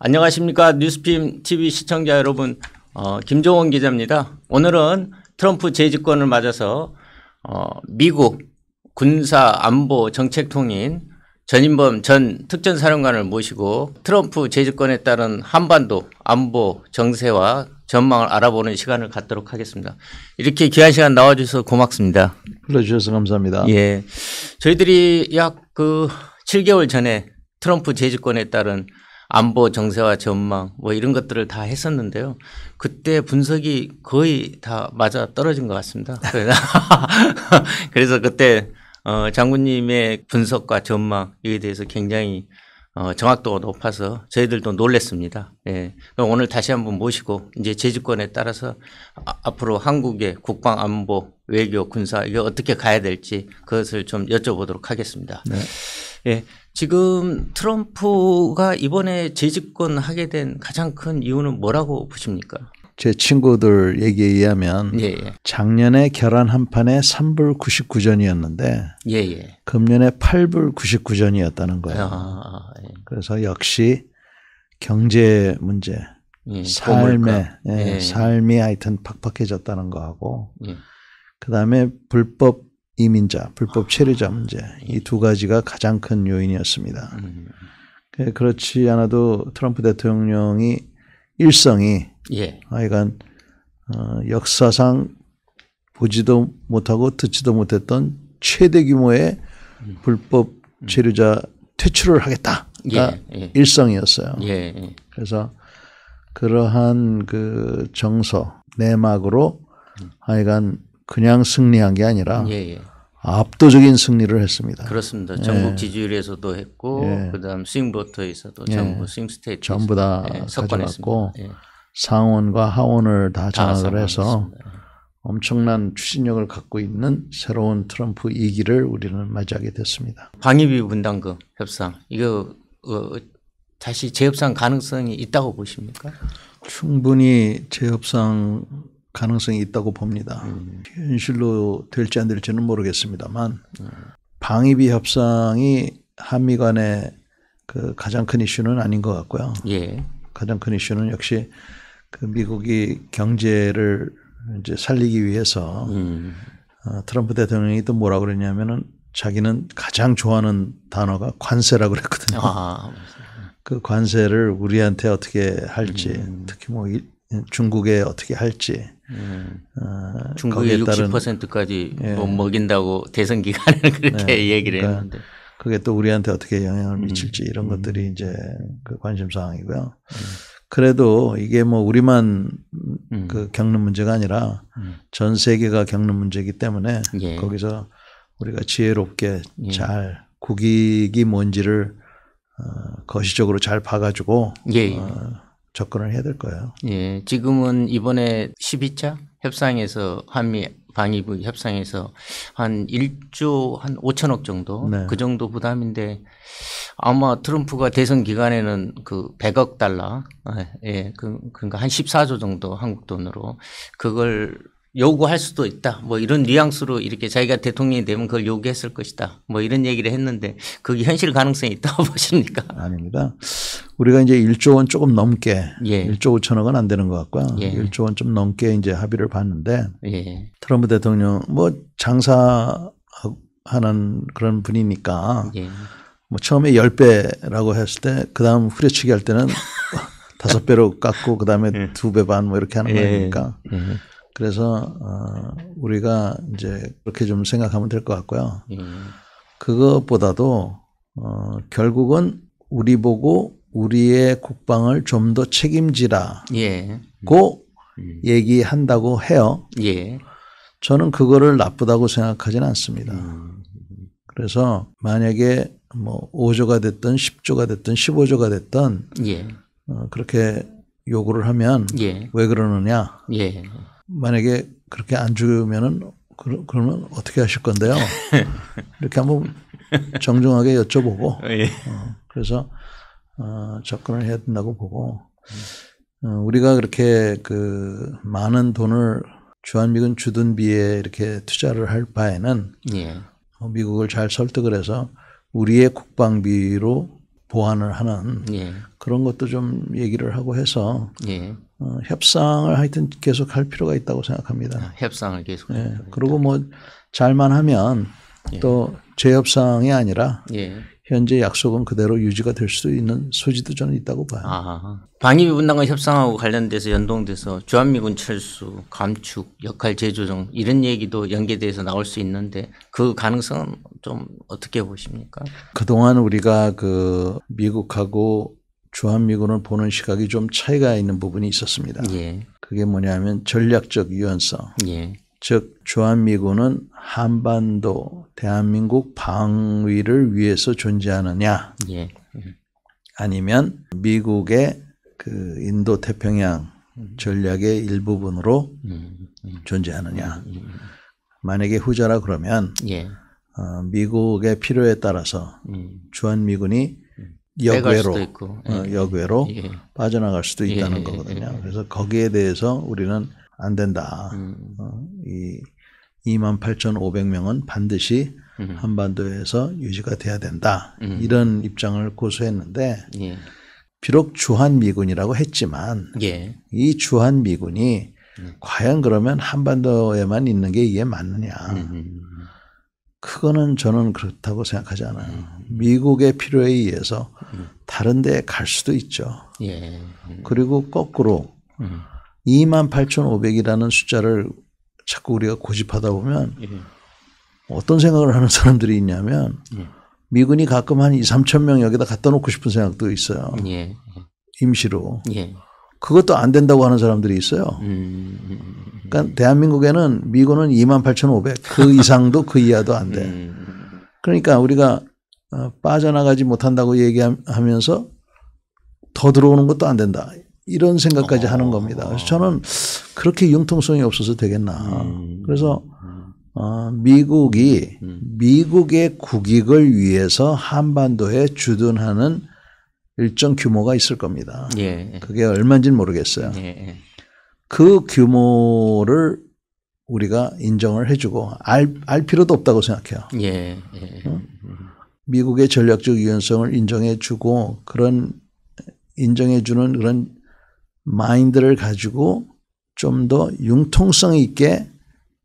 안녕하십니까. 뉴스핌 TV 시청자 여러분, 김종원 기자입니다. 오늘은 트럼프 재집권을 맞아서 미국 군사 안보 정책통인 전인범 전 특전사령관을 모시고 트럼프 재집권에 따른 한반도 안보 정세와 전망을 알아보는 시간을 갖도록 하겠습니다. 이렇게 귀한 시간 나와주셔서 고맙습니다. 불러주셔서 감사합니다. 예, 저희들이 약 7개월 전에 트럼프 재집권에 따른 안보 정세와 전망 뭐 이런 것들을 다 했었는데요. 그때 분석이 거의 다 맞아 떨어진 것 같습니다. 그래서 그때 장군님의 분석과 전망에 대해서 굉장히 정확도가 높아서 저희들도 놀랐습니다. 예. 오늘 다시 한번 모시고 이제 재집권에 따라서 앞으로 한국의 국방 안보 외교 군사 이게 어떻게 가야 될지 그것을 좀 여쭤보도록 하겠습니다. 네. 예. 지금 트럼프가 이번에 재집권하게 된 가장 큰 이유는 뭐라고 보십니까? 제 친구들 얘기에 의하면 작년에 결혼 한 판에 3불 99전이었는데 금년에 8불 99전이었다는 거예요. 그래서 역시 경제 문제, 삶이 하여튼 팍팍해졌다는 거하고 그다음에 불법 이민자, 불법 체류자 문제 이 두 가지가 가장 큰 요인이었습니다. 그렇지 않아도 트럼프 대통령이 일성이 하여간 역사상 보지도 못하고 듣지도 못했던 최대 규모의 불법 체류자 퇴출을 하겠다가 일성이었어요. 그래서 그러한 그 정서 내막으로 하여간 그냥 승리한 게 아니라 압도적인 승리를 했습니다. 그렇습니다. 전국 지지율에서도 했고 그다음 스윙보터에서도 전부 스윙스테이트 전부 다 가져갔고 상원과 하원을 다 장악을 해서 엄청난 추진력을 갖고 있는 새로운 트럼프 2기를 우리는 맞이하게 됐습니다. 방위비 분담금 협상 이거 다시 재협상 가능성이 있다고 보십니까? 충분히 재협상 가능성이 있다고 봅니다. 현실로 될지 안 될지는 모르겠습니다만 방위비 협상이 한미 간의 그 가장 큰 이슈는 아닌 것 같고요. 가장 큰 이슈는 역시 그 미국이 경제를 이제 살리기 위해서 트럼프 대통령이 또 뭐라 그랬냐면은 자기는 가장 좋아하는 단어가 관세라고 그랬거든요. 그 관세를 우리한테 어떻게 할지 특히 뭐 중국에 어떻게 할지 중국에 60%까지 뭐 먹인다고 대선 기간에는 그렇게 얘기를 했는데 그게 또 우리한테 어떻게 영향을 미칠지 이런 것들이 이제 그 관심 사항이고요. 그래도 이게 뭐 우리만 그 겪는 문제가 아니라 전 세계가 겪는 문제이기 때문에 거기서 우리가 지혜롭게 잘 국익이 뭔지를 거시적으로 잘 봐가지고 접근을 해야 될 거예요. 지금은 이번에 12차 협상에서 한미 방위비 협상에서 한 1조 한 5천억 정도 그 정도 부담인데 아마 트럼프가 대선 기간에는 그 100억 달러 그러니까 한 14조 정도 한국 돈으로 그걸 요구할 수도 있다. 뭐 이런 뉘앙스로 이렇게 자기가 대통령이 되면 그걸 요구했을 것이다. 뭐 이런 얘기를 했는데 그게 현실 가능성이 있다고 보십니까? 아닙니다. 우리가 이제 1조 원 조금 넘게 1조 5천억은 안 되는 것 같고요. 1조 원 좀 넘게 이제 합의를 봤는데 트럼프 대통령 뭐 장사하는 그런 분이니까 뭐 처음에 10배라고 했을 때 그다음 후려치기 할 때는 5배로 깎고 그다음에 2배 반 뭐 이렇게 하는 거니까 그래서 우리가 이제 그렇게 좀 생각하면 될 것 같고요. 그것보다도 결국은 우리 보고 우리의 국방을 좀 더 책임지라고 얘기한다고 해요. 저는 그거를 나쁘다고 생각하지는 않습니다. 그래서 만약에 뭐 5조가 됐든 10조가 됐든 15조가 됐든 그렇게 요구를 하면 왜 그러느냐. 만약에 그렇게 안 주면은 그러면 어떻게 하실 건데요? 이렇게 한번 정중하게 여쭤보고 그래서 접근을 해야 된다고 보고 우리가 그렇게 그 많은 돈을 주한미군 주둔비에 이렇게 투자를 할 바에는 미국을 잘 설득을 해서 우리의 국방비로 보완을 하는 그런 것도 좀 얘기를 하고 해서 예. 협상을 하여튼 계속 할 필요가 있다고 생각합니다. 협상을 계속. 예. 그리고 뭐 잘만 하면 또 재협상이 아니라 예. 현재 약속은 그대로 유지가 될 수 있는 소지도 저는 있다고 봐요. 방위비 분담금 협상하고 관련돼서 연동돼서 주한미군 철수, 감축, 역할 재조정 이런 얘기도 연계돼서 나올 수 있는데 그 가능성은 좀 어떻게 보십니까? 그동안 우리가 그 미국하고 주한미군을 보는 시각이 좀 차이가 있는 부분이 있었습니다. 예. 그게 뭐냐면 전략적 유연성. 예. 즉 주한미군은 한반도 대한민국 방위를 위해서 존재하느냐 예. 아니면 미국의 그 인도 태평양 전략의 일부분으로 존재하느냐. 만약에 후자라 그러면 예. 미국의 필요에 따라서 주한미군이 빼갈 수도 역외로 있고. 역외로 예. 빠져나갈 수도 있다는 예. 거거든요. 그래서 거기에 대해서 우리는 안 된다. 이 28,500명은 반드시 한반도에서 유지가 돼야 된다. 이런 입장을 고수했는데 예. 비록 주한미군이라고 했지만 예. 이 주한미군이 과연 그러면 한반도에만 있는 게 이게 맞느냐. 그거는 저는 그렇다고 생각하지 않아요. 미국의 필요에 의해서 다른 데에 갈 수도 있죠. 예. 그리고 거꾸로 28,500이라는 숫자를 자꾸 우리가 고집하다 보면 예. 어떤 생각을 하는 사람들이 있냐면 미군이 가끔 한 2, 3천 명 여기다 갖다 놓고 싶은 생각도 있어요. 예. 임시로. 예. 그것도 안 된다고 하는 사람들이 있어요. 그러니까 대한민국에는 미군은 28,500, 그 이상도 그 이하도 안 돼. 그러니까 우리가 빠져나가지 못한다고 얘기하면서 더 들어오는 것도 안 된다. 이런 생각까지 하는 겁니다. 그래서 저는 그렇게 융통성이 없어서 되겠나. 그래서 미국이 미국의 국익을 위해서 한반도에 주둔하는 일정 규모가 있을 겁니다. 예. 그게 얼마인지는 모르겠어요. 예. 그 규모를 우리가 인정을 해주고 알 필요도 없다고 생각해요. 예. 미국의 전략적 유연성을 인정해주고 그런 인정해주는 그런 마인드를 가지고 좀 더 융통성 있게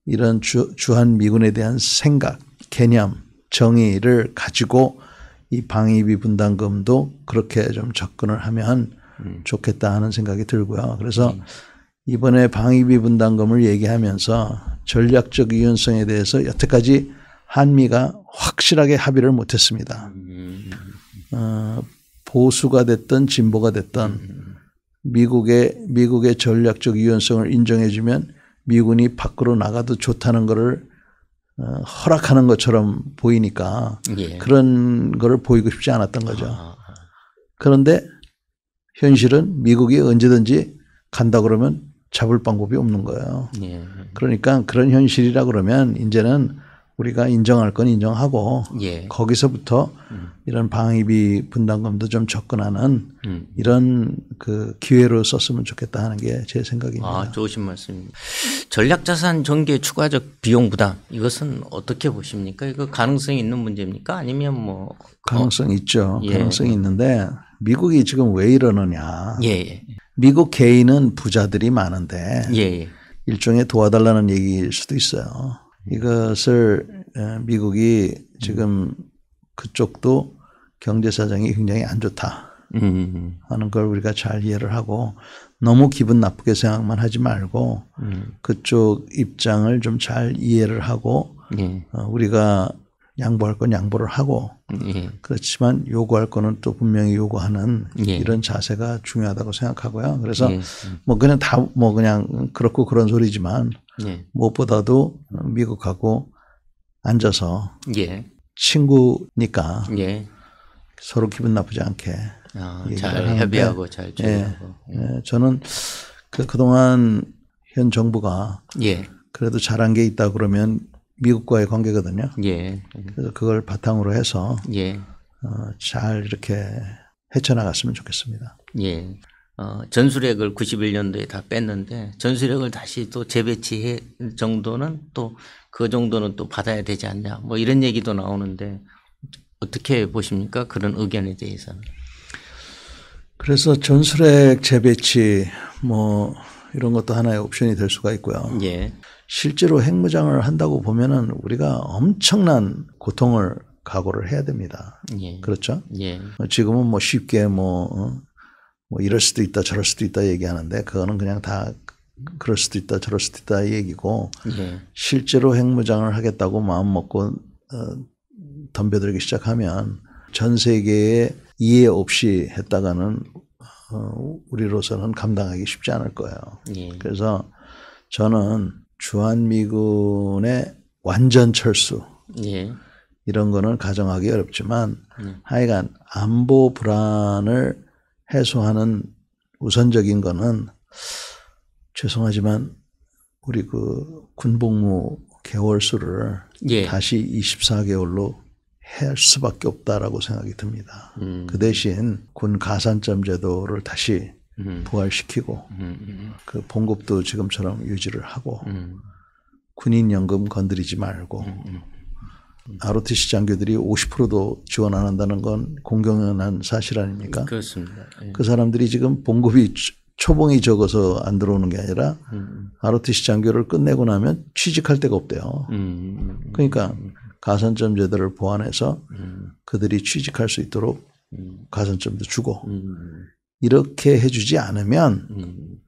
이런 주한미군에 대한 생각, 개념, 정의를 가지고 이 방위비 분담금도 그렇게 좀 접근을 하면 좋겠다 하는 생각이 들고요. 그래서 이번에 방위비 분담금을 얘기하면서 전략적 유연성에 대해서 여태까지 한미가 확실하게 합의를 못했습니다. 보수가 됐든 진보가 됐든 미국의 전략적 유연성을 인정해주면 미군이 밖으로 나가도 좋다는 것을 허락하는 것처럼 보이니까 예. 그런 거를 보이고 싶지 않았던 거죠. 그런데 현실은 미국이 언제든지 간다 그러면 잡을 방법이 없는 거예요. 예. 그러니까 그런 현실이라 그러면 이제는 우리가 인정할 건 인정하고 예. 거기서부터 이런 방위비 분담금도 좀 접근하는 이런 그 기회로 썼으면 좋겠다 하는 게 제 생각입니다. 좋으신 말씀입니다. 전략자산 전개 추가적 비용 부담 이것은 어떻게 보십니까? 이거 가능성이 있는 문제입니까? 아니면 뭐 가능성이 있죠. 예. 가능성이 있는데 미국이 지금 왜 이러느냐. 예. 미국 개인은 부자들이 많은데 예. 일종의 도와달라는 얘기일 수도 있어요. 이것을 미국이 지금 그쪽도 경제 사정이 굉장히 안 좋다 하는 걸 우리가 잘 이해를 하고 너무 기분 나쁘게 생각만 하지 말고 그쪽 입장을 좀 잘 이해를 하고 예. 우리가 양보할 건 양보를 하고 예. 그렇지만 요구할 거는 또 분명히 요구하는 예. 이런 자세가 중요하다고 생각하고요. 그래서 예. 뭐 그냥 그렇고 그런 소리지만 예. 무엇보다도 미국하고 앉아서 예. 친구니까 예. 서로 기분 나쁘지 않게 잘 하는데, 협의하고 잘 조율하고. 저는 그동안 현 정부가 예. 그래도 잘한 게 있다 그러면 미국과의 관계거든요. 예. 그래서 그걸 바탕으로 해서 예. 잘 이렇게 헤쳐나갔으면 좋겠습니다. 예. 전술핵을 91년도에 다 뺐는데 전술핵을 다시 또 재배치해 정도는 또 그 정도는 또 받아야 되지 않냐 뭐 이런 얘기도 나오는데 어떻게 보십니까? 그런 의견에 대해서는. 그래서 전술핵 재배치 뭐 이런 것도 하나의 옵션이 될 수가 있고요. 예. 실제로 핵무장을 한다고 보면은 우리가 엄청난 고통을 각오를 해야 됩니다. 예. 그렇죠? 예. 지금은 뭐 쉽게 뭐 이럴 수도 있다 저럴 수도 있다 얘기하는데 그거는 그냥 다 그럴 수도 있다 저럴 수도 있다 얘기고 예. 실제로 핵무장을 하겠다고 마음 먹고 덤벼들기 시작하면 전 세계에 이해 없이 했다가는 우리로서는 감당하기 쉽지 않을 거예요. 예. 그래서 저는 주한미군의 완전 철수 예. 이런 거는 가정하기 어렵지만 하여간 안보 불안을 해소하는 우선적인 거는 죄송하지만 우리 그 군복무 개월수를 예. 다시 24개월로 할 수밖에 없다라고 생각이 듭니다. 그 대신 군 가산점 제도를 다시 부활시키고 그 봉급도 지금처럼 유지를 하고 군인연금 건드리지 말고 ROTC 장교들이 50%도 지원 안 한다는 건 공경연한 사실 아닙니까? 그렇습니다. 예. 그 사람들이 지금 봉급이 초봉이 적어서 안 들어오는 게 아니라 ROTC 장교를 끝내고 나면 취직할 데가 없대요. 그러니까 가산점 제도를 보완해서 그들이 취직할 수 있도록 가산점도 주고 이렇게 해주지 않으면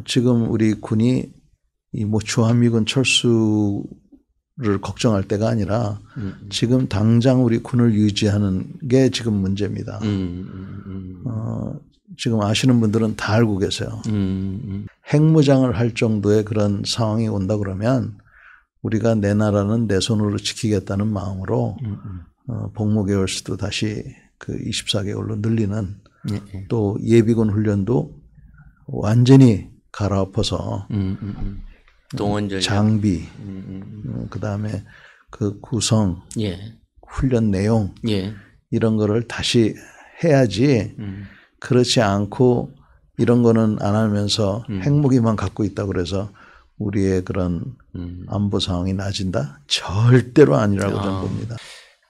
지금 우리 군이 이 뭐 주한미군 철수를 걱정할 때가 아니라 지금 당장 우리 군을 유지하는 게 지금 문제입니다. 지금 아시는 분들은 다 알고 계세요. 핵무장을 할 정도의 그런 상황이 온다 그러면 우리가 내 나라는 내 손으로 지키겠다는 마음으로 복무개월 수도 다시 그 24개월로 늘리는 또 예비군 훈련도 완전히 갈아엎어서 동원 장비 그다음에 그 구성 예. 훈련 내용 예. 이런 거를 다시 해야지 그렇지 않고 이런 거는 안 하면서 핵무기만 갖고 있다 그래서 우리의 그런 안보 상황이 나아진다? 절대로 아니라고 저는 봅니다.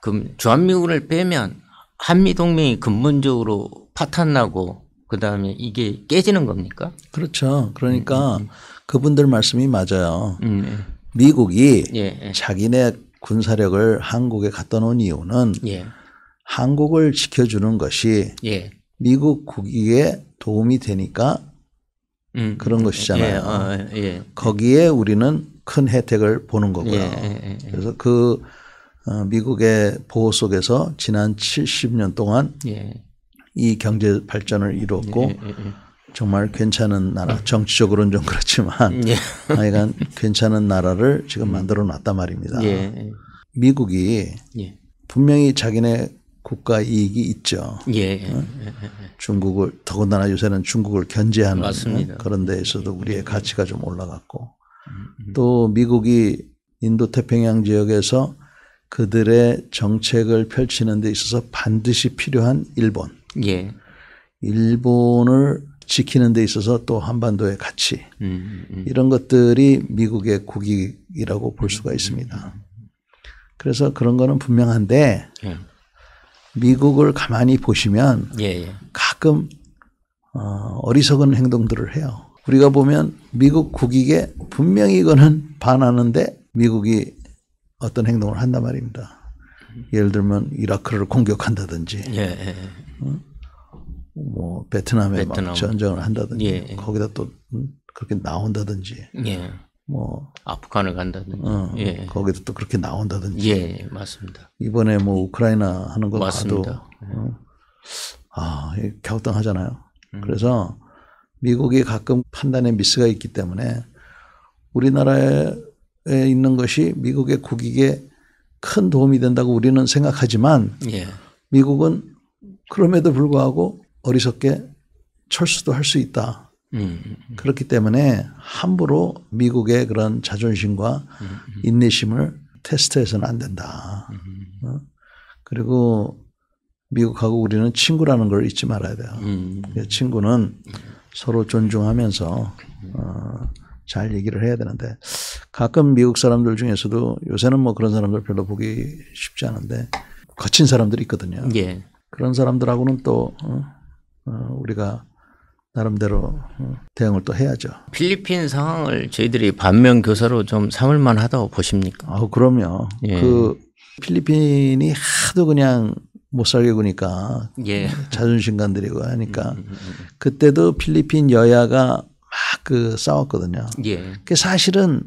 그럼 주한미군을 빼면 한미동맹이 근본적으로 파탄나고 그다음에 이게 깨지는 겁니까? 그렇죠. 그러니까 그분들 말씀이 맞아요. 미국이 예. 자기네 군사력을 한국에 갖다 놓은 이유는 예. 한국을 지켜주는 것이 예. 미국 국익에 도움이 되니까 그런 것이잖아요. 예. 거기에 우리는 큰 혜택을 보는 거고요. 예. 그래서 그 미국의 보호 속에서 지난 70년 동안 예. 이 경제 발전을 이루었고 정말 괜찮은 나라, 정치적으로는 좀 그렇지만 하여간 괜찮은 나라를 지금 만들어 놨단 말입니다. 예. 미국이 분명히 자기네 국가 이익이 있죠. 중국을 더군다나 요새는 중국을 견제하는 맞습니다. 그런 데에서도 우리의 가치가 좀 올라갔고 또 미국이 인도태평양 지역에서 그들의 정책을 펼치는 데 있어서 반드시 필요한 일본. 일본을 지키는 데 있어서 또 한반도의 가치. 이런 것들이 미국의 국익이라고 볼 수가 있습니다. 그래서 그런 거는 분명한데 미국을 가만히 보시면 가끔 어리석은 행동들을 해요. 우리가 보면 미국 국익에 분명히 이거는 반하는데 미국이 어떤 행동을 한단 말입니다. 예를 들면 이라크를 공격한다든지 뭐 베트남에 막 전쟁을 한다든지 거기다 또 그렇게 나온다든지 뭐 아프간을 간다든지 거기도 또 그렇게 나온다든지 맞습니다. 이번에 뭐 우크라이나 하는 거 맞습니다. 봐도 갸우뚱하잖아요. 그래서 미국이 가끔 판단에 미스가 있기 때문에 우리나라에 있는 것이 미국의 국익에 큰 도움이 된다고 우리는 생각하지만 미국은 그럼에도 불구하고 어리석게 철수도 할 수 있다. 그렇기 때문에 함부로 미국의 그런 자존심과 인내심을 테스트해서는 안 된다. 그리고 미국하고 우리는 친구라는 걸 잊지 말아야 돼요. 친구는 서로 존중하면서 잘 얘기를 해야 되는데 가끔 미국 사람들 중에서도 요새는 뭐 그런 사람들 별로 보기 쉽지 않은데 거친 사람들이 있거든요. 그런 사람들하고는 또 우리가 나름대로 대응을 또 해야죠. 필리핀 상황을 저희들이 반면 교사로 좀 삼을 만하다고 보십니까? 그럼요. 예. 그 필리핀이 하도 그냥 못 살게 구니까 예. 자존심 건드리고 하니까 그때도 필리핀 여야가 막 그 싸웠거든요. 예. 그 사실은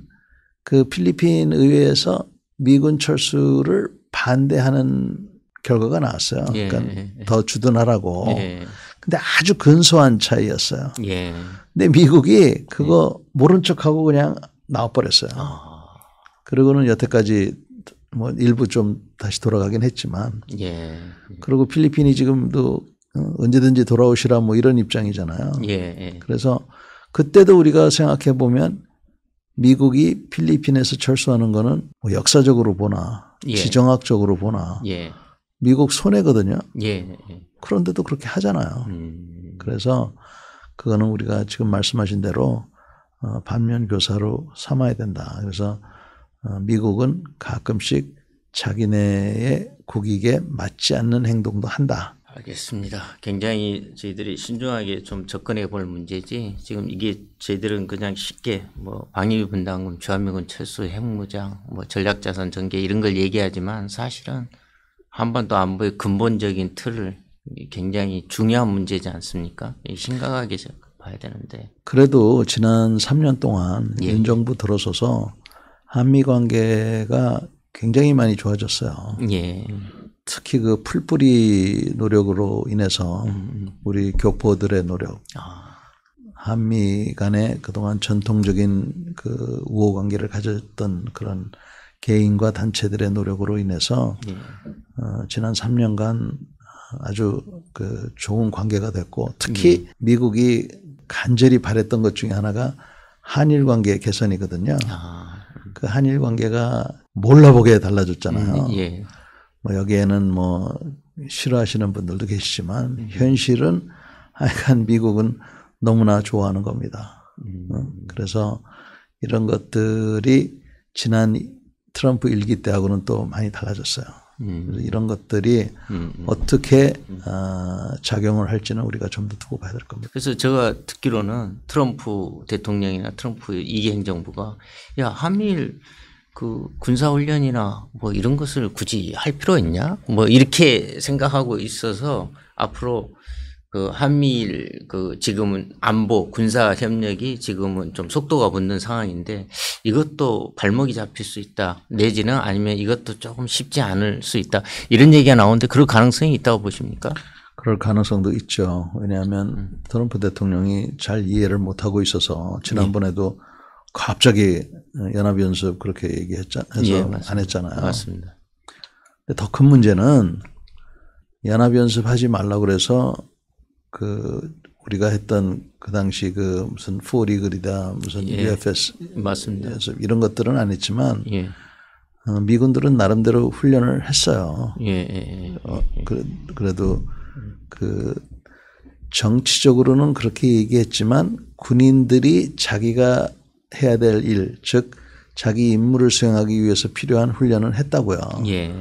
그 필리핀 의회에서 미군 철수를 반대하는 결과가 나왔어요. 예. 그러니까 더 주둔하라고. 예. 근데 아주 근소한 차이였어요. 예. 근데 미국이 그거 모른 척하고 그냥 나와버렸어요. 그러고는 여태까지 뭐 일부 좀 다시 돌아가긴 했지만. 예. 그리고 필리핀이 지금도 언제든지 돌아오시라 뭐 이런 입장이잖아요. 예. 그래서 그때도 우리가 생각해 보면 미국이 필리핀에서 철수하는 거는 뭐 역사적으로 보나 예. 지정학적으로 보나 예. 미국 손해거든요. 예. 그런데도 그렇게 하잖아요. 그래서 그거는 우리가 지금 말씀하신 대로 반면 교사로 삼아야 된다. 그래서 미국은 가끔씩 자기네의 국익에 맞지 않는 행동도 한다. 알겠습니다. 굉장히 저희들이 신중하게 좀 접근해 볼 문제지 지금 이게 저희들은 그냥 쉽게 뭐 방위비 분담금, 주한미군 철수, 핵무장, 뭐 전략자산 전개 이런 걸 얘기하지만 사실은 한반도 안보의 근본적인 틀을 굉장히 중요한 문제지 않습니까? 심각하게 봐야 되는데. 그래도 지난 3년 동안 예. 윤 정부 들어서서 한미 관계가 굉장히 많이 좋아졌어요. 예. 특히 그 풀뿌리 노력으로 인해서 우리 교포들의 노력, 한미 간에 그동안 전통적인 그 우호 관계를 가졌던 그런 개인과 단체들의 노력으로 인해서 지난 3년간 아주 그 좋은 관계가 됐고 특히 미국이 간절히 바랬던 것 중에 하나가 한일 관계 개선이거든요. 그 한일 관계가 몰라보게 달라졌잖아요. 예. 뭐 여기에는 뭐 싫어하시는 분들도 계시지만 현실은 하여간 미국은 너무나 좋아하는 겁니다. 그래서 이런 것들이 지난 트럼프 일기 때하고는 또 많이 달라졌어요. 그래서 이런 것들이 어떻게 작용을 할지는 우리가 좀 더 두고 봐야 될 겁니다. 그래서 제가 듣기로는 트럼프 대통령이나 트럼프 2기 행정부가 야 한미일 그 군사훈련이나 뭐 이런 것을 굳이 할 필요 있냐? 뭐 이렇게 생각하고 있어서 앞으로 그 한미일 그 지금은 안보 군사 협력이 지금은 좀 속도가 붙는 상황인데 이것도 발목이 잡힐 수 있다. 내지는 아니면 이것도 조금 쉽지 않을 수 있다. 이런 얘기가 나오는데 그럴 가능성이 있다고 보십니까? 그럴 가능성도 있죠. 왜냐하면 트럼프 대통령이 잘 이해를 못하고 있어서 지난번에도 갑자기 연합연습 그렇게 얘기해서 안 했잖아요. 맞습니다. 더 큰 문제는 연합연습 하지 말라고 그래서 그 우리가 했던 그 당시 그 무슨 포리글이다 무슨 UFS 맞습니다. 연습 이런 것들은 안 했지만 예. 미군들은 나름대로 훈련을 했어요. 예. 그래도 그 정치적으로는 그렇게 얘기했지만 군인들이 자기가 해야 될 일, 즉 자기 임무를 수행하기 위해서 필요한 훈련을 했다고요. 예.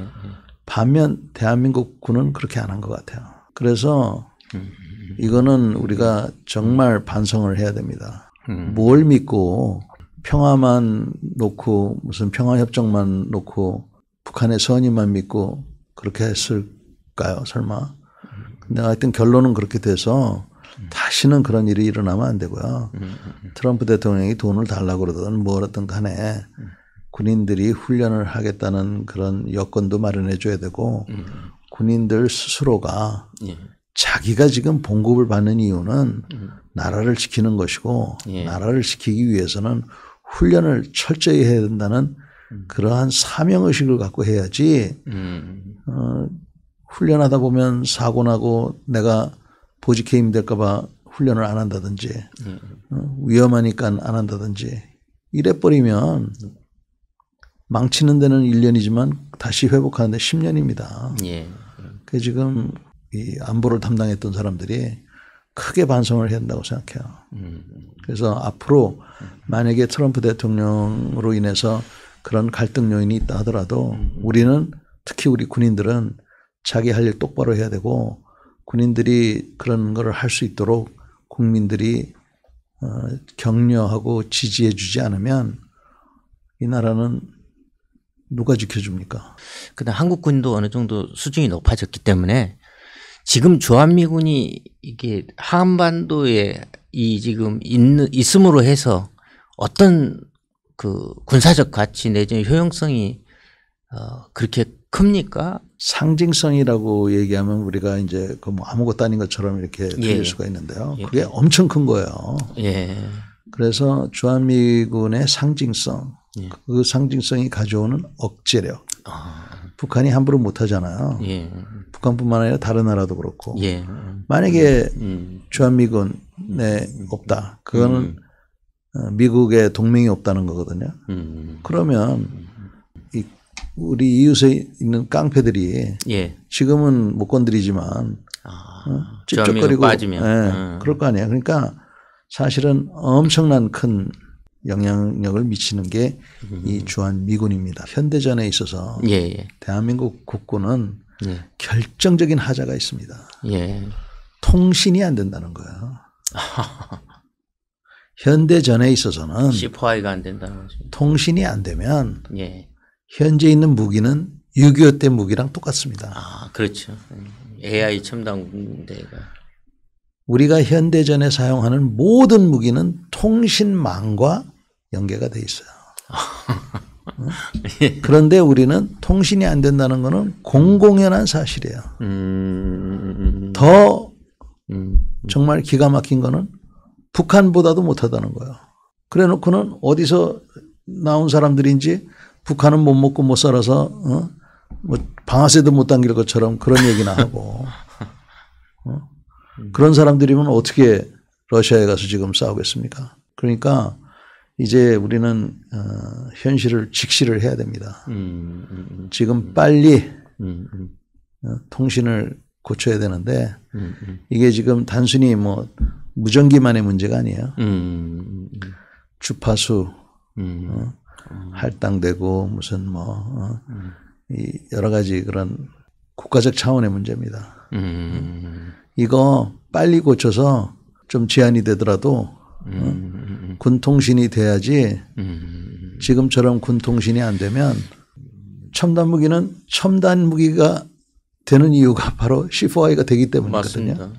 반면 대한민국 군은 그렇게 안 한 것 같아요. 그래서 이거는 우리가 정말 반성을 해야 됩니다. 뭘 믿고 평화만 놓고 무슨 평화협정만 놓고 북한의 선의만 믿고 그렇게 했을까요? 설마. 근데 하여튼 결론은 그렇게 돼서 다시는 그런 일이 일어나면 안 되고요. 트럼프 대통령이 돈을 달라고 그러든 뭐라든 간에 군인들이 훈련을 하겠다는 그런 여건도 마련해 줘야 되고 군인들 스스로가 자기가 지금 봉급을 받는 이유는 나라를 지키는 것이고 나라를 지키기 위해서는 훈련을 철저히 해야 된다는 그러한 사명의식을 갖고 해야지 훈련하다 보면 사고 나고 내가 보직 해임 될까 봐 훈련을 안 한다든지 위험하니까 안 한다든지 이래버리면 망치는 데는 1년이지만 다시 회복하는 데 10년입니다. 예. 그 지금 이 안보를 담당했던 사람들이 크게 반성을 해야 된다고 생각해요. 그래서 앞으로 만약에 트럼프 대통령으로 인해서 그런 갈등 요인이 있다 하더라도 우리는 특히 우리 군인들은 자기 할 일 똑바로 해야 되고 군인들이 그런 거를 할 수 있도록 국민들이 격려하고 지지해 주지 않으면 이 나라는 누가 지켜줍니까? 근데 한국군도 어느 정도 수준이 높아졌기 때문에 지금 주한미군이 이게 한반도에 이 지금 있음으로 해서 어떤 그 군사적 가치 내지는 효용성이 그렇게 큽니까? 상징성이라고 얘기하면 우리가 이제 그 뭐 아무것도 아닌 것처럼 이렇게 들릴 수가 있는데요. 그게 엄청 큰 거예요. 그래서 주한미군의 상징성, 그 상징성이 가져오는 억제력. 북한이 함부로 못 하잖아요. 북한뿐만 아니라 다른 나라도 그렇고. 만약에 주한미군에 없다. 그거는 미국의 동맹이 없다는 거거든요. 그러면 우리 이웃에 있는 깡패들이 지금은 못 건드리지만 찝쩍거리고 빠지면 그럴 거 아니에요. 그러니까 사실은 엄청난 큰 영향력을 미치는 게 이 주한미군입니다. 현대전에 있어서 대한민국 국군은 결정적인 하자가 있습니다. 통신이 안 된다는 거예요. 현대전에 있어서는 C4I가 안 된다는 거죠. 통신이 안 되면 현재 있는 무기는 6.25 때 무기랑 똑같습니다. 그렇죠. AI 첨단 군대가. 우리가 현대전에 사용하는 모든 무기는 통신망과 연계가 돼 있어요. 그런데 우리는 통신이 안 된다는 것은 공공연한 사실이에요. 더 정말 기가 막힌 거는 북한보다도 못하다는 거예요. 그래 놓고는 어디서 나온 사람들인지 북한은 못 먹고 못 살아서 뭐 방아쇠도 못 당길 것처럼 그런 얘기나 하고 그런 사람들이면 어떻게 러시아에 가서 지금 싸우겠습니까? 그러니까 이제 우리는 현실을 직시를 해야 됩니다. 지금 빨리 통신을 고쳐야 되는데 이게 지금 단순히 뭐 무전기만의 문제가 아니에요. 주파수 할당되고 무슨 뭐 여러 가지 그런 국가적 차원의 문제입니다. 이거 빨리 고쳐서 좀 제한이 되더라도 군 통신이 돼야지 지금처럼 군 통신이 안 되면 첨단 무기는 첨단 무기가 되는 이유가 바로 C4I가 되기 때문이거든요. 맞습니다.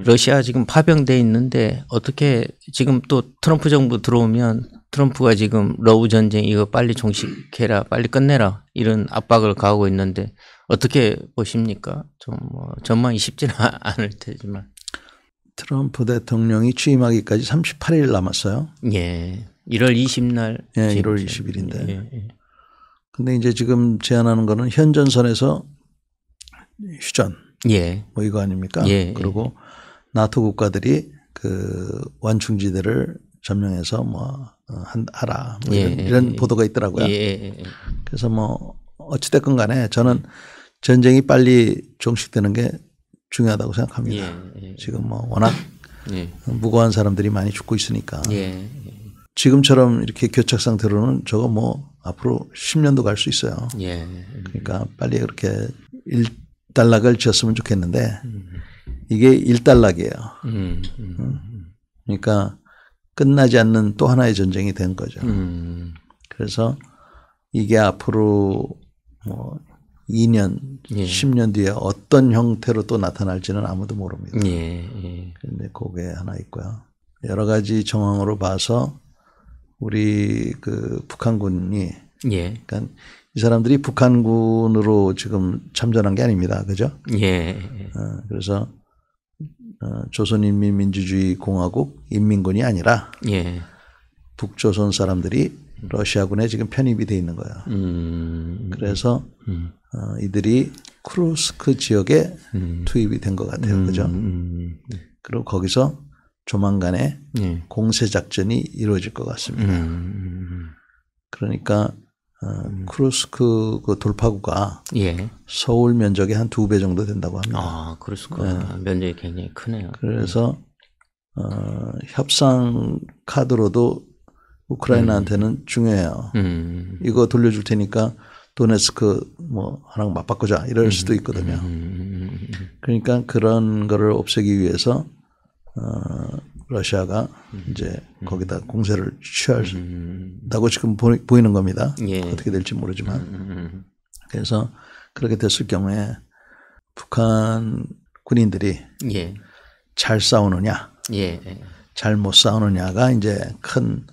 러시아 지금 파병돼 있는데 어떻게 지금 또 트럼프 정부 들어오면 트럼프가 지금 러우 전쟁 이거 빨리 종식해라, 빨리 끝내라 이런 압박을 가하고 있는데 어떻게 보십니까? 좀 뭐 전망이 쉽지는 않을 테지만. 트럼프 대통령이 취임하기까지 38일 남았어요. 1월 20날. 1월 20일인데. 근데 이제 지금 제안하는 거는 현전선에서 휴전. 뭐 이거 아닙니까? 그리고 나토 국가들이 그 완충지대를 점령해서 뭐 하라. 뭐 이런 보도가 있더라고요. 그래서 뭐 어찌됐건 간에 저는 전쟁이 빨리 종식되는 게 중요하다고 생각합니다. 지금 뭐 워낙 무고한 사람들이 많이 죽고 있으니까. 지금처럼 이렇게 교착 상태로는 저거 뭐 앞으로 10년도 갈 수 있어요. 그러니까 빨리 그렇게 일단락을 지었으면 좋겠는데 이게 일단락이에요. 그러니까 끝나지 않는 또 하나의 전쟁이 된 거죠. 그래서 이게 앞으로 뭐 2년, 10년 뒤에 어떤 형태로 또 나타날지는 아무도 모릅니다. 그런데 그게 하나 있고요. 여러 가지 정황으로 봐서 우리 그 북한군이 그러니까 이 사람들이 북한군으로 지금 참전한 게 아닙니다. 그죠? 그래서 조선인민민주주의공화국 인민군이 아니라 북조선 사람들이 러시아군에 지금 편입이 돼 있는 거예요. 그래서 이들이 쿠르스크 지역에 투입이 된 것 같아요. 그죠? 그리고 거기서 조만간에 공세작전이 이루어질 것 같습니다. 그러니까 쿠르스크 그 돌파구가 서울 면적의 한 2배 정도 된다고 합니다. 그렇습니까? 면적이 굉장히 크네요. 그래서 협상 카드로도 우크라이나한테는 중요해요. 이거 돌려줄 테니까 도네츠크 뭐 하나랑 맞바꾸자 이럴 수도 있거든요. 그러니까 그런 거를 없애기 위해서 러시아가 이제 거기다 공세를 취한다고 지금 보이는 겁니다. 예. 어떻게 될지 모르지만. 그래서 그렇게 됐을 경우에 북한 군인들이 예. 잘 싸우느냐, 예. 잘 못 싸우느냐가 이제 큰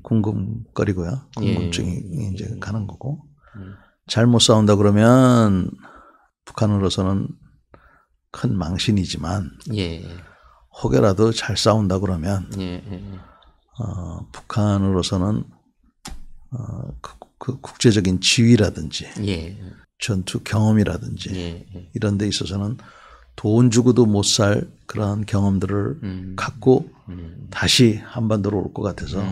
궁금거리고요. 궁금증이 이제 가는 거고. 잘 못 싸운다 그러면 북한으로서는 큰 망신이지만 예. 혹여라도 잘 싸운다 그러면 예. 북한으로서는 그 국제적인 지위라든지 예. 전투 경험이라든지 예. 이런 데 있어서는 돈 주고도 못 살 그러한 경험들을 갖고 다시 한반도로 올 것 같아서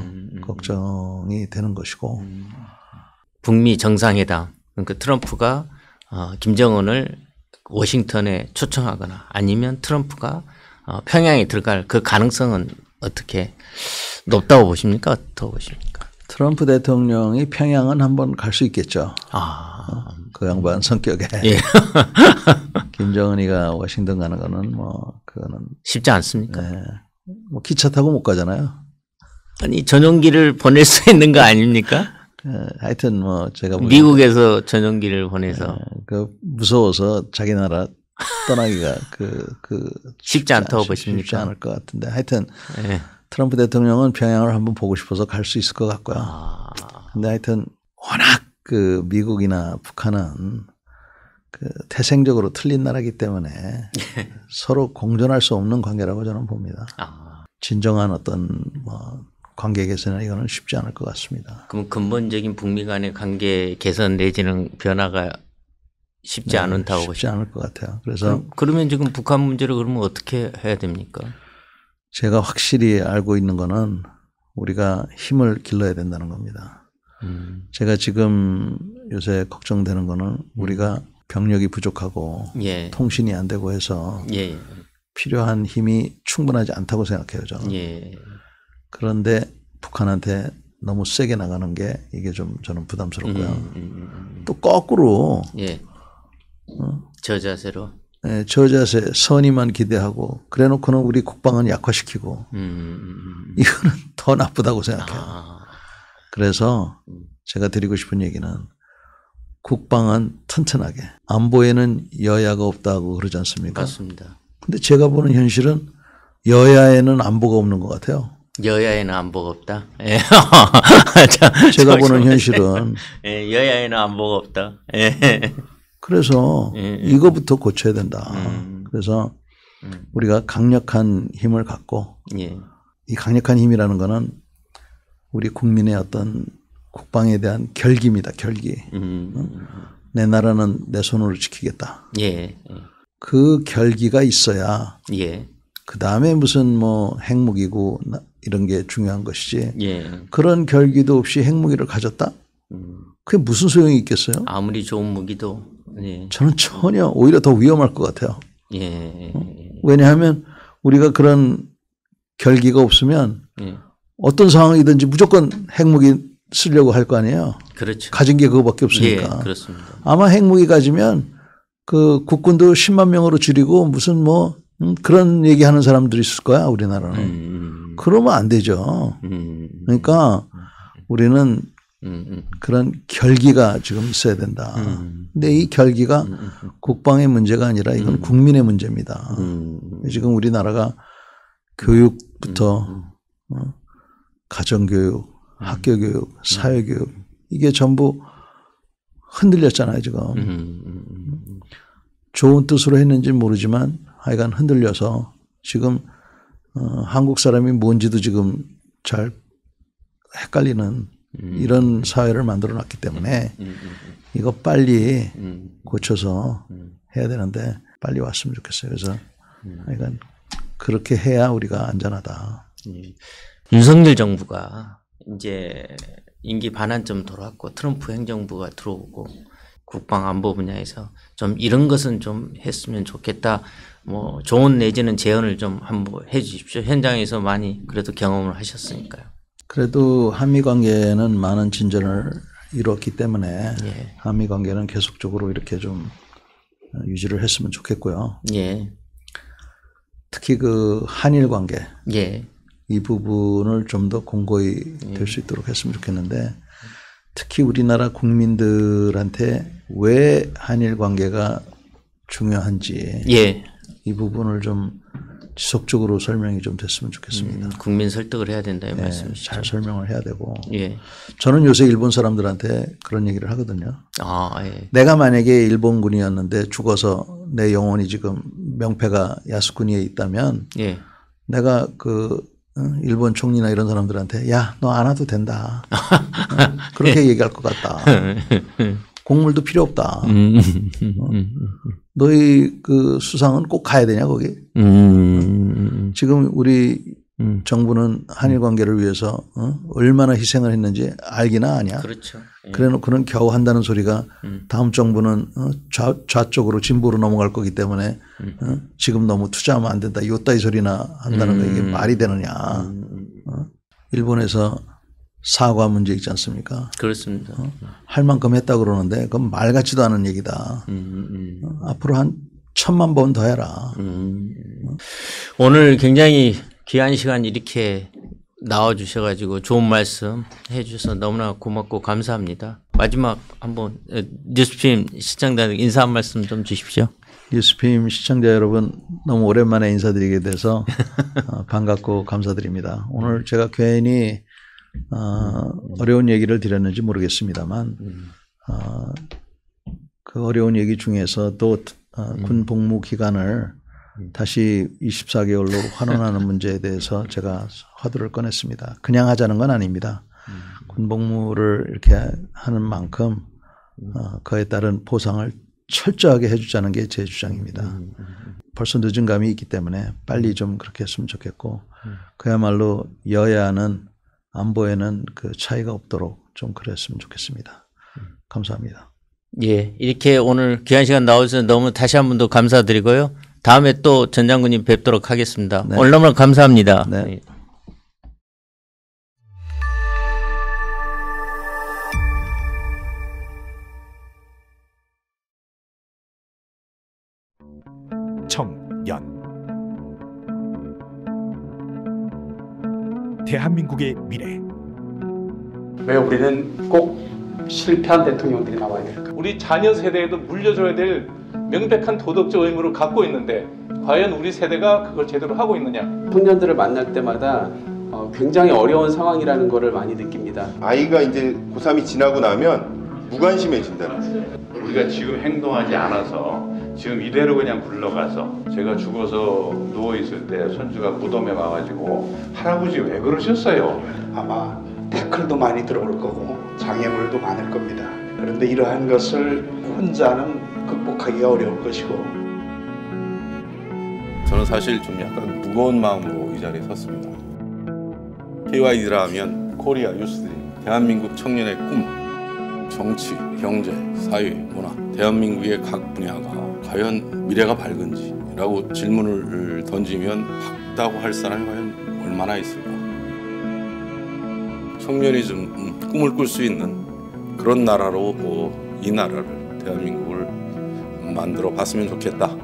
걱정이 되는 것이고. 북미 정상회담, 그러니까 트럼프가 김정은을 워싱턴에 초청하거나 아니면 트럼프가 평양에 들어갈 그 가능성은 어떻게 높다고 보십니까? 어떻다고 보십니까? 트럼프 대통령이 평양은 한번 갈 수 있겠죠. 그 양반 성격에. 예. 김정은이가 워싱턴 가는 거는 뭐 그거는 쉽지 않습니까? 네. 뭐 기차 타고 못 가잖아요. 아니 전용기를 보낼 수 있는 거 아닙니까? 하여튼 뭐 제가 미국에서 전용기를 보내서 그 무서워서 자기 나라 떠나기가 쉽지 않다고 보십니까? 쉽지 않을 것 같은데 하여튼 예. 트럼프 대통령은 평양을 한번 보고 싶어서 갈 수 있을 것 같고요. 근데 하여튼 워낙 그 미국이나 북한은 그 태생적으로 틀린 나라이기 때문에 서로 공존할 수 없는 관계라고 저는 봅니다. 진정한 어떤 뭐 관계 개선이나 이거는 쉽지 않을 것 같습니다. 그럼 근본적인 북미 간의 관계 개선 내지는 변화가 쉽지 않다고 쉽지 않을 것 같아요. 그래서 그러면 지금 북한 문제를 그러면 어떻게 해야 됩니까? 제가 확실히 알고 있는 거는 우리가 힘을 길러야 된다는 겁니다. 제가 지금 요새 걱정되는 거는 우리가 병력이 부족하고 예. 통신이 안 되고 해서 예. 필요한 힘이 충분하지 않다고 생각해요. 저는. 예. 그런데 북한한테 너무 세게 나가는 게 이게 좀 저는 부담스럽고요. 또 거꾸로 예. 저 자세로. 네, 저 자세 선의만 기대하고 그래놓고는 우리 국방은 약화시키고 이거는 더 나쁘다고 생각해요. 그래서 제가 드리고 싶은 얘기는 국방은 튼튼하게 안보에는 여야가 없다고 그러지 않습니까? 맞습니다. 근데 제가 보는 현실은 여야에는 안보가 없는 것 같아요. 여야에는 안보가 없다. 예. 제가 보는 현실은 예, 여야에는 안보가 없다. 예. 그래서 이거부터 고쳐야 된다. 그래서 우리가 강력한 힘을 갖고 예. 이 강력한 힘이라는 거는 우리 국민의 어떤 국방에 대한 결기입니다. 결기. 내 나라는 내 손으로 지키겠다. 예. 그 결기가 있어야 예. 그 다음에 무슨 뭐 핵무기고 이런 게 중요한 것이지. 예. 그런 결기도 없이 핵무기를 가졌다? 그게 무슨 소용이 있겠어요? 아무리 좋은 무기도. 예. 저는 전혀 오히려 더 위험할 것 같아요. 예. 왜냐하면 우리가 그런 결기가 없으면 예. 어떤 상황이든지 무조건 핵무기 쓰려고 할 거 아니에요. 그렇죠. 가진 게 그거밖에 없으니까. 예, 그렇습니다. 아마 핵무기 가지면 그 국군도 10만 명으로 줄이고 무슨 뭐 그런 얘기하는 사람들이 있을 거야 우리나라는. 그러면 안 되죠. 그러니까 우리는 그런 결기가 지금 있어야 된다. 근데 이 결기가 국방의 문제가 아니라 이건 국민의 문제입니다. 지금 우리나라가 교육부터 가정교육, 학교교육, 사회교육 이게 전부 흔들렸잖아요 지금. 좋은 뜻으로 했는지는 모르지만 하여간 흔들려서 지금 한국 사람이 뭔지도 지금 잘 헷갈리는 이런 사회를 만들어 놨기 때문에 이거 빨리 고쳐서 해야 되는데 빨리 왔으면 좋겠어요. 그래서 하여간 그렇게 해야 우리가 안전하다. 윤석열 정부가 이제 임기 반환점 돌아왔고 트럼프 행정부가 들어오고 국방 안보 분야에서 좀 이런 것은 좀 했으면 좋겠다. 뭐 조언 내지는 제언을 좀 한번 해 주십시오. 현장에서 많이 그래도 경험을 하셨으니까요. 그래도 한미 관계는 많은 진전을 이뤘기 때문에 예. 한미 관계는 계속적으로 이렇게 좀 유지를 했으면 좋겠고요. 예. 특히 그 한일 관계 예. 이 부분을 좀 더 공고히 될 수 있도록 했으면 좋겠는데 특히 우리나라 국민들한테 왜 한일 관계가 중요한지 예. 이 부분을 좀 지속적으로 설명이 좀 됐으면 좋겠습니다. 국민 설득을 해야 된다 이 말씀이시죠. 잘 설명을 해야 되고 예. 저는 요새 일본 사람들한테 그런 얘기를 하거든요. 아, 예. 내가 만약에 일본군이었는데 죽어서 내 영혼이 지금 명패가 야스쿠니에 있다면 예. 내가 그 일본 총리나 이런 사람들한테 야, 너 안 와도 된다. 그렇게 얘기할 것 같다. 곡물도 필요 없다. 너희 그 수상은 꼭 가야 되냐 거기? 지금 우리 정부는 한일 관계를 위해서 얼마나 희생을 했는지 알기나 아냐? 그렇죠. 예. 그래놓고는 겨우 한다는 소리가 다음 정부는 좌쪽으로 진보로 넘어갈 거기 때문에 지금 너무 투자하면 안 된다. 요따위 소리나 한다는 거 이게 말이 되느냐? 일본에서 사과 문제 있지 않습니까? 그렇습니다. 할 만큼 했다 그러는데 그건 말 같지도 않은 얘기다. 앞으로 한 1000만 번 더 해라. 오늘 굉장히 귀한 시간 이렇게 나와주셔가지고 좋은 말씀 해주셔서 너무나 고맙고 감사합니다. 마지막 한번 뉴스핌 시청자들 인사 한 말씀 좀 주십시오. 뉴스핌 시청자 여러분 너무 오랜만에 인사드리게 돼서 반갑고 감사드립니다. 오늘 제가 괜히 어려운 얘기를 드렸는지 모르겠습니다만 그 어려운 얘기 중에서 또 군 복무 기간을 다시 24개월로 환원하는 문제에 대해서 제가 화두를 꺼냈습니다. 그냥 하자는 건 아닙니다. 군 복무를 이렇게 하는 만큼 그에 따른 보상을 철저하게 해주자는 게 제 주장입니다. 벌써 늦은 감이 있기 때문에 빨리 좀 그렇게 했으면 좋겠고 그야말로 여야는 안보에는 그 차이가 없도록 좀 그랬으면 좋겠습니다. 감사합니다. 예, 이렇게 오늘 귀한 시간 나와주셔서 너무 다시 한 번 더 감사드리고요. 다음에 또 전 장군님 뵙도록 하겠습니다. 네. 오늘 너무 감사합니다. 네. 청년 대한민국의 미래. 왜 우리는 꼭 실패한 대통령들이 나와야 될까? 우리 자녀 세대에도 물려줘야 될 명백한 도덕적 의무를 갖고 있는데 과연 우리 세대가 그걸 제대로 하고 있느냐? 청년들을 만날 때마다 굉장히 어려운 상황이라는 것을 많이 느낍니다. 아이가 이제 고3이 지나고 나면 무관심해진다는 거예요. 우리가 지금 행동하지 않아서 지금 이대로 그냥 굴러가서 제가 죽어서 누워있을 때 손주가 무덤에 와가지고 할아버지 왜 그러셨어요? 아마 태클도 많이 들어올 거고 장애물도 많을 겁니다. 그런데 이러한 것을 혼자는 극복하기가 어려울 것이고 저는 사실 좀 약간 무거운 마음으로 이 자리에 섰습니다. KYD라 하면 코리아 유스드림, 대한민국 청년의 꿈, 정치, 경제, 사회, 문화, 대한민국의 각 분야가 과연 미래가 밝은지 라고 질문을 던지면 밝다고 할 사람이 과연 얼마나 있을까. 청년이 좀 꿈을 꿀 수 있는 그런 나라로 이 나라를 대한민국을 만들어 봤으면 좋겠다.